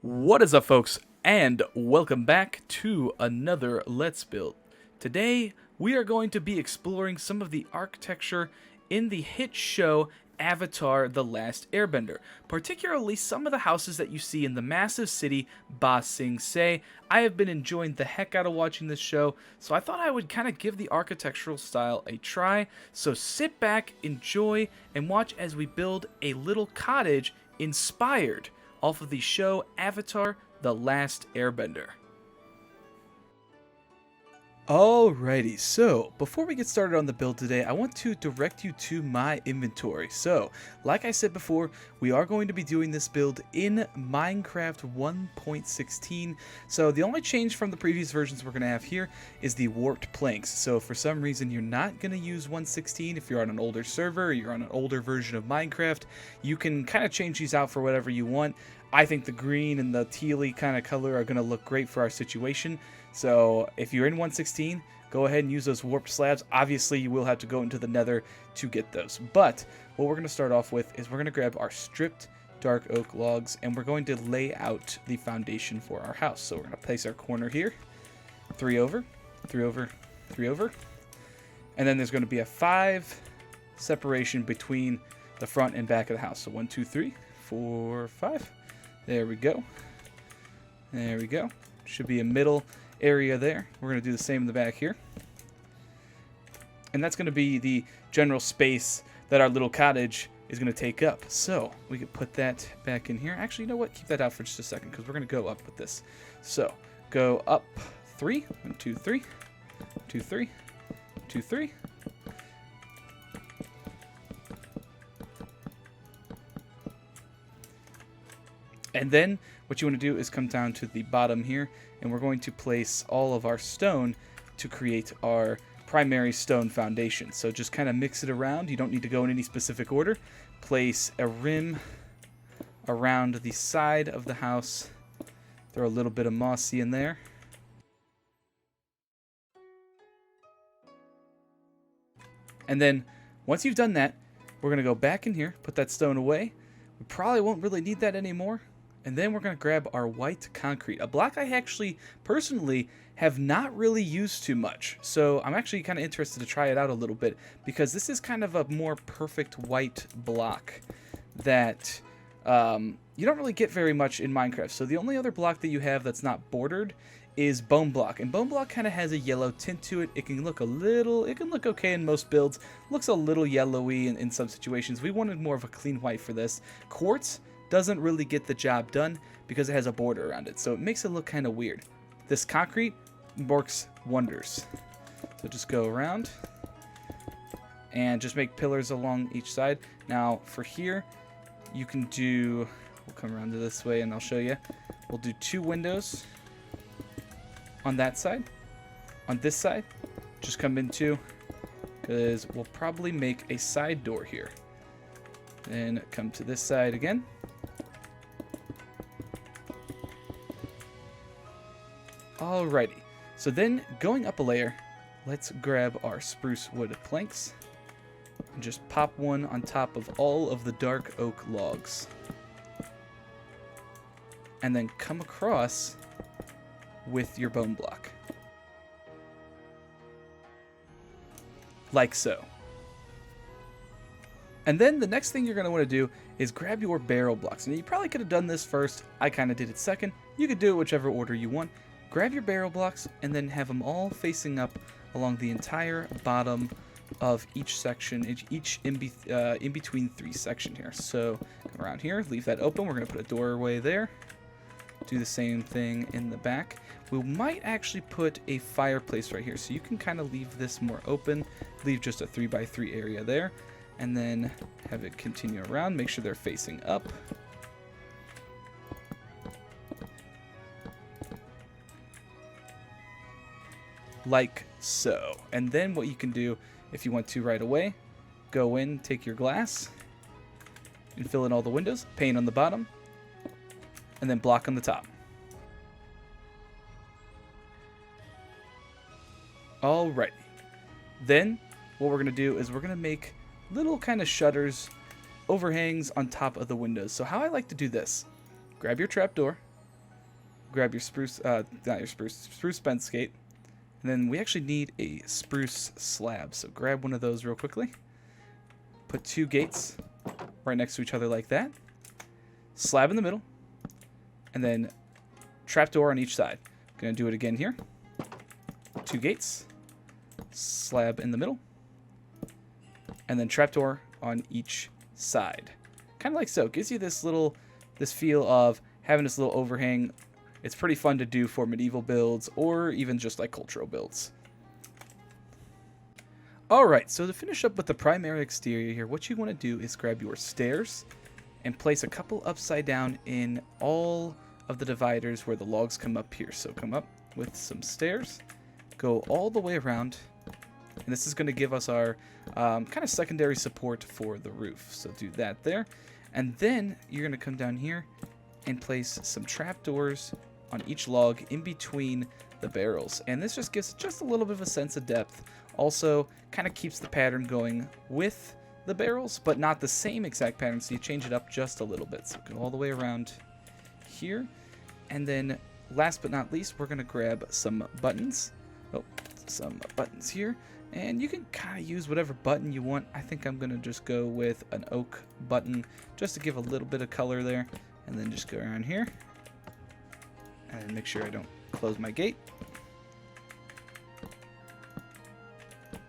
What is up, folks, and welcome back to another Let's Build. Today, we are going to be exploring some of the architecture in the hit show Avatar: The Last Airbender, particularly some of the houses that you see in the massive city Ba Sing Se. I have been enjoying the heck out of watching this show, so I thought I would kind of give the architectural style a try. So sit back, enjoy, and watch as we build a little cottage inspired off of the show Avatar: The Last Airbender. Alrighty, so before we get started on the build today, I want to direct you to my inventory. So, like I said before, we are going to be doing this build in Minecraft 1.16. So the only change from the previous versions we're going to have here is the warped planks. So for some reason you're not going to use 1.16 if you're on an older server, or you're on an older version of Minecraft. You can kind of change these out for whatever you want. I think the green and the tealy kind of color are going to look great for our situation. So if you're in 1.16, go ahead and use those warped slabs. Obviously, you will have to go into the nether to get those. But what we're going to start off with is we're going to grab our stripped dark oak logs, and we're going to lay out the foundation for our house. So we're going to place our corner here, 3 over, 3 over, 3 over. And then there's going to be a 5 separation between the front and back of the house. So 1, 2, 3, 4, 5. There we go. There we go. Should be a middle area there. We're going to do the same in the back here. And that's going to be the general space that our little cottage is going to take up. So we could put that back in here. Actually, you know what? Keep that out for just a second because we're going to go up with this. So go up 3. 1, 2, 3. 2, 3. 2, 3. And then what you want to do is come down to the bottom here, and we're going to place all of our stone to create our primary stone foundation. So just kind of mix it around. You don't need to go in any specific order. Place a rim around the side of the house. Throw a little bit of mossy in there. And then once you've done that, we're going to go back in here, put that stone away. We probably won't really need that anymore. And then we're going to grab our white concrete, a block I actually personally have not really used too much. So I'm actually kind of interested to try it out a little bit because this is kind of a more perfect white block that you don't really get very much in Minecraft. So the only other block that you have that's not bordered is bone block, and bone block kind of has a yellow tint to it. It can look okay in most builds. Looks a little yellowy in some situations. We wanted more of a clean white for this. Quartz doesn't really get the job done because it has a border around it, so it makes it look kind of weird. This concrete works wonders. So just go around and just make pillars along each side. Now for here, you can do, we'll come around to this way and I'll show you. We'll do 2 windows on that side. On this side, just come in 2, because we'll probably make a side door here. Then come to this side again. Alrighty, so then going up a layer, let's grab our spruce wood planks and just pop one on top of all of the dark oak logs. And then come across with your bone block. Like so. And then the next thing you're going to want to do is grab your barrel blocks. Now you probably could have done this first. I kind of did it second. You could do it whichever order you want. Grab your barrel blocks and then have them all facing up along the entire bottom of each section, each in between 3 section here. So come around here, leave that open. We're going to put a doorway there. Do the same thing in the back. We might actually put a fireplace right here, so you can kind of leave this more open. Leave just a 3x3 area there, and then have it continue around. Make sure they're facing up. Like so. And then what you can do, if you want to right away, go in, take your glass, and fill in all the windows, paint on the bottom, and then block on the top. Alrighty. Then what we're going to do is we're going to make little kind of shutters, overhangs on top of the windows. So how I like to do this, grab your trapdoor, grab your spruce, not your spruce bent skate. And then we actually need a spruce slab. So grab one of those real quickly. Put 2 gates right next to each other like that. Slab in the middle. And then trapdoor on each side. Gonna do it again here. 2 gates. Slab in the middle. And then trapdoor on each side. Kind of like so. Gives you this feel of having this little overhang. It's pretty fun to do for medieval builds or even just like cultural builds. Alright, so to finish up with the primary exterior here, what you want to do is grab your stairs and place a couple upside down in all of the dividers where the logs come up here. So come up with some stairs, go all the way around, and this is going to give us our kind of secondary support for the roof. So do that there, and then you're going to come down here and place some trapdoors on each log in between the barrels, and this just gives just a little bit of a sense of depth. Also kind of keeps the pattern going with the barrels, but not the same exact pattern, so you change it up just a little bit. So go all the way around here, and then last but not least, we're going to grab some buttons. Some buttons here, and you can kind of use whatever button you want. I think I'm going to just go with an oak button just to give a little bit of color there, and then just go around here and make sure I don't close my gate.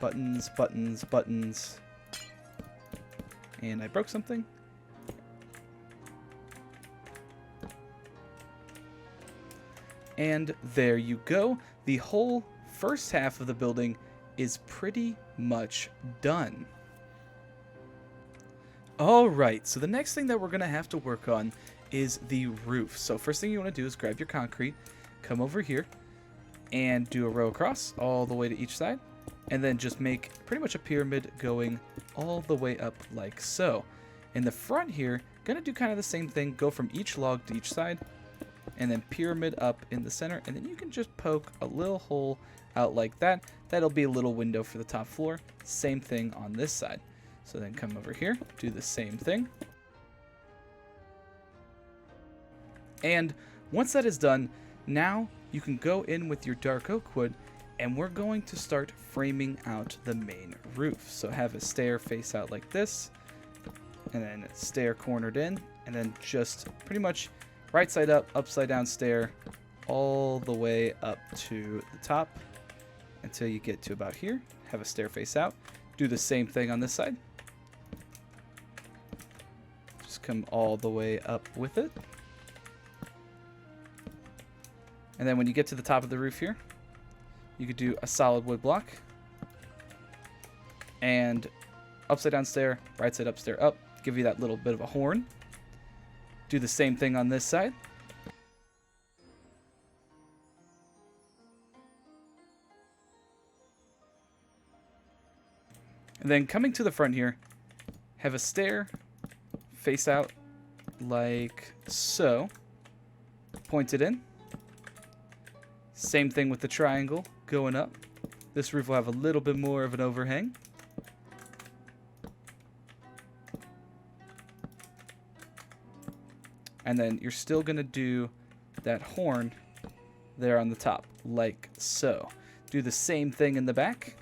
Buttons, buttons, buttons. And I broke something. And there you go. The whole first half of the building is pretty much done. Alright, so the next thing that we're going to have to work on is the roof. So first thing you want to do is grab your concrete, come over here, and do a row across all the way to each side. And then just make pretty much a pyramid going all the way up like so. In the front here, gonna do kind of the same thing, go from each log to each side, and then pyramid up in the center, and then you can just poke a little hole out like that. That'll be a little window for the top floor. Same thing on this side. So then come over here, do the same thing. And once that is done, now you can go in with your dark oak wood, and we're going to start framing out the main roof. So have a stair face out like this, and then a stair cornered in, and then just pretty much right side up, upside down stair, all the way up to the top until you get to about here. Have a stair face out. Do the same thing on this side. Just come all the way up with it. And then when you get to the top of the roof here, you could do a solid wood block and upside down stair, right side up stair up, give you that little bit of a horn. Do the same thing on this side. And then coming to the front here, have a stair face out like so, pointed in. Same thing with the triangle going up. This roof will have a little bit more of an overhang. And then you're still going to do that horn there on the top, like so. Do the same thing in the back.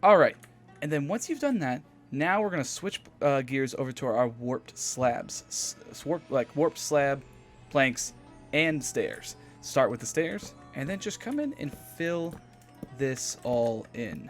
Alright, and then once you've done that, now we're going to switch gears over to our warped slabs. Warped slab, planks, and stairs. Start with the stairs, and then just come in and fill this all in.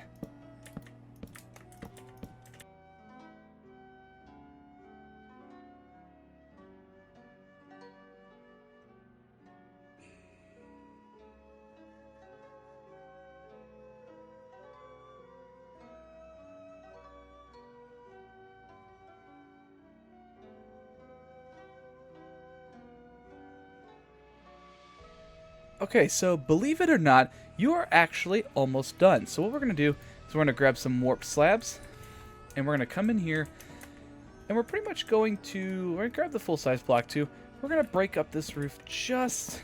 Okay, so believe it or not, you are actually almost done. So what we're going to do is we're going to grab some warped slabs, and we're going to come in here, and we're pretty much going to grab the full-size block too. We're going to break up this roof just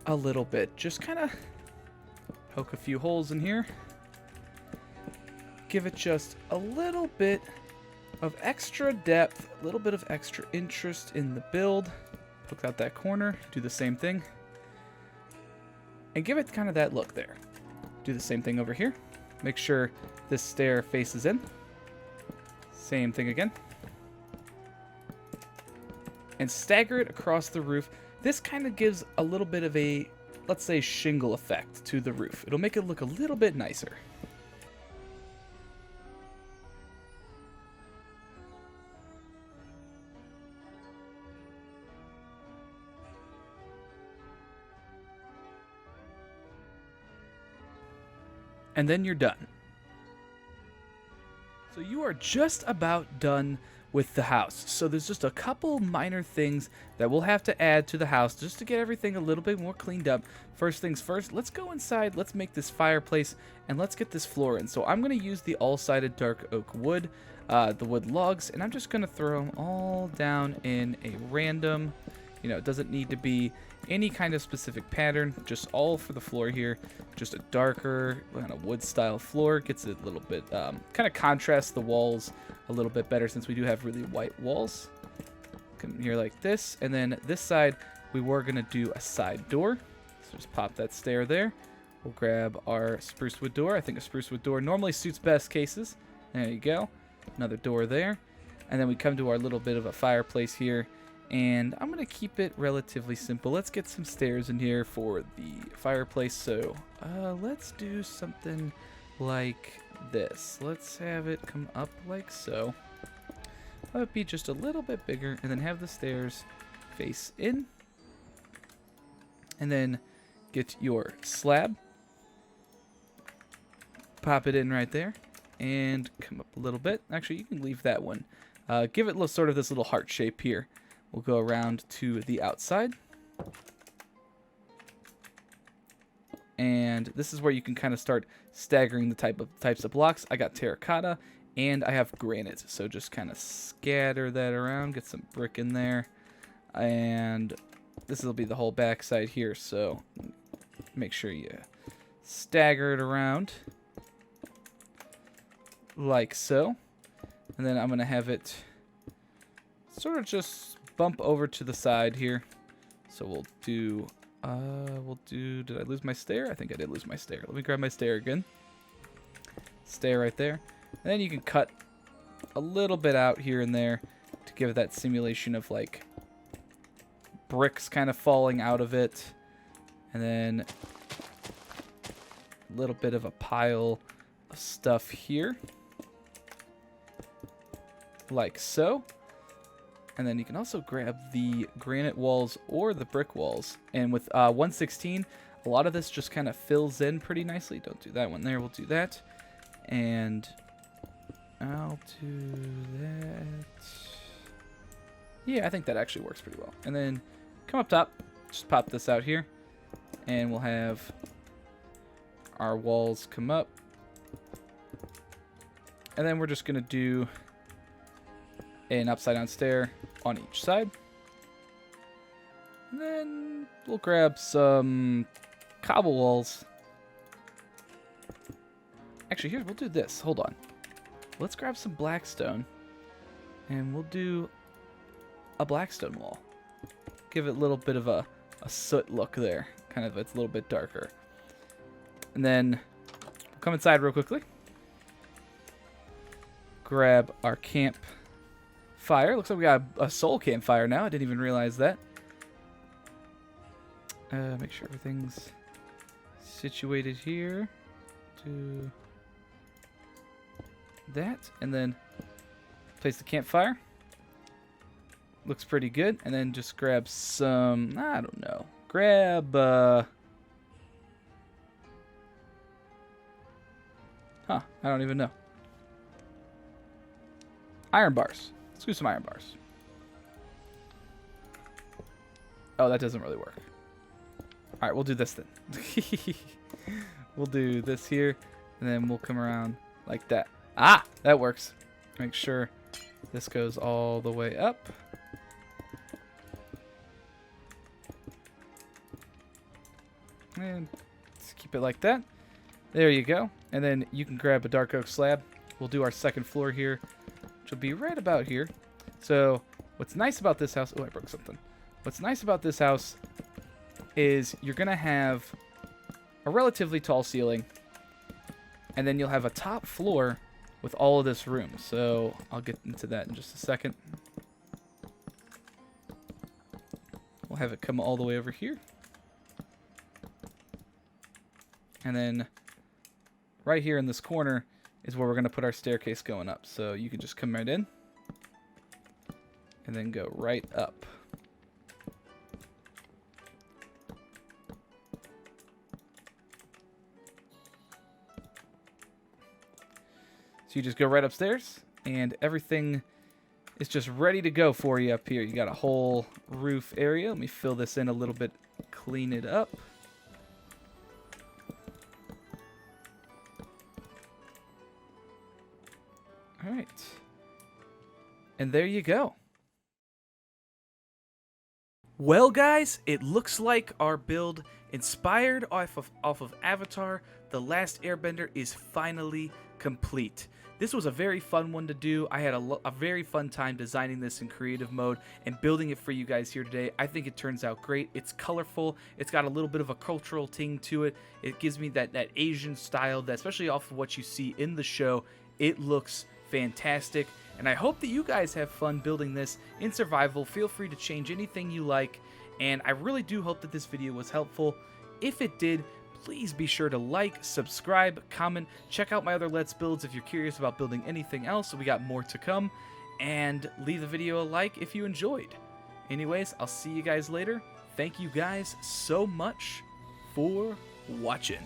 a little bit. Just kind of poke a few holes in here. give it just a little bit of extra depth, a little bit of extra interest in the build. Poke out that corner, do the same thing, and give it kind of that look there. Do the same thing over here. Make sure this stair faces in. Same thing again. And stagger it across the roof. This kind of gives a little bit of a, let's say, shingle effect to the roof. It'll make it look a little bit nicer. And then you're done. So you are just about done with the house. So there's just a couple minor things that we'll have to add to the house just to get everything a little bit more cleaned up. First things first, let's go inside, let's make this fireplace, and let's get this floor in. So I'm going to use the all-sided dark oak wood, the wood logs, and I'm just going to throw them all down in a random, it doesn't need to be any kind of specific pattern, just all for the floor here. Just a darker kind of wood style floor. Gets it a little bit, kind of contrasts the walls a little bit better since we do have really white walls. Come here like this. And then this side, we were going to do a side door. So just pop that stair there. We'll grab our spruce wood door. I think a spruce wood door normally suits best cases. There you go. Another door there. And then we come to our little bit of a fireplace here. And I'm going to keep it relatively simple. Let's get some stairs in here for the fireplace. So let's do something like this. Let's have it come up like so. That would be just a little bit bigger. And then have the stairs face in. And then get your slab. Pop it in right there. And come up a little bit. Actually, you can leave that one. Give it sort of this little heart shape here. We'll go around to the outside. And this is where you can kind of start staggering the types of blocks. I got terracotta and I have granite. So just kind of scatter that around, get some brick in there. And this will be the whole back side here. So make sure you stagger it around like so. And then I'm going to have it sort of just bump over to the side here. So we'll do, did I lose my stair? I think I did lose my stair. Let me grab my stair again. Stair right there. And then you can cut a little bit out here and there to give it that simulation of like bricks kind of falling out of it. And then a little bit of a pile of stuff here. Like so. And then you can also grab the granite walls or the brick walls. And with 116, a lot of this just kind of fills in pretty nicely. Don't do that one there. We'll do that. And I'll do that. Yeah, I think that actually works pretty well. And then come up top. Just pop this out here. And we'll have our walls come up. And then we're just going to do an upside down stair on each side. And then we'll grab some cobble walls. Actually, here, we'll do this. Hold on. Let's grab some blackstone. And we'll do a blackstone wall. Give it a little bit of a soot look there. Kind of, it's a little bit darker. And then we'll come inside real quickly. Grab our camp fire. Looks like we got a soul campfire now. I didn't even realize that. Make sure everything's situated here. Do that. And then place the campfire. Looks pretty good. And then just grab some, I don't know. Grab, I don't even know. Iron bars. Let's do some iron bars. Oh, that doesn't really work. All right, we'll do this then. We'll do this here, and then we'll come around like that. Ah, that works. Make sure this goes all the way up. And just keep it like that. There you go. And then you can grab a dark oak slab. we'll do our second floor here, which will be right about here. So what's nice about this house... Oh, I broke something. What's nice about this house is you're going to have a relatively tall ceiling, and then you'll have a top floor with all of this room. So I'll get into that in just a second. We'll have it come all the way over here. And then right here in this corner is where we're going to put our staircase going up. So you can just come right in and then go right up. So you just go right upstairs, and everything is just ready to go for you up here. You got a whole roof area. Let me fill this in a little bit, clean it up. All right. And there you go. Well, guys, it looks like our build inspired off of Avatar: The Last Airbender is finally complete. This was a very fun one to do. I had a very fun time designing this in creative mode and building it for you guys here today. I think it turns out great. It's colorful. It's got a little bit of a cultural ting to it. It gives me that Asian style, that especially off of what you see in the show. It looks fantastic, and I hope that you guys have fun building this in survival. Feel free to change anything you like, and I really do hope that this video was helpful. If it did, please be sure to like, subscribe, comment, check out my other Let's Builds if you're curious about building anything else. We got more to come, and leave the video a like if you enjoyed. Anyways, I'll see you guys later. Thank you guys so much for watching.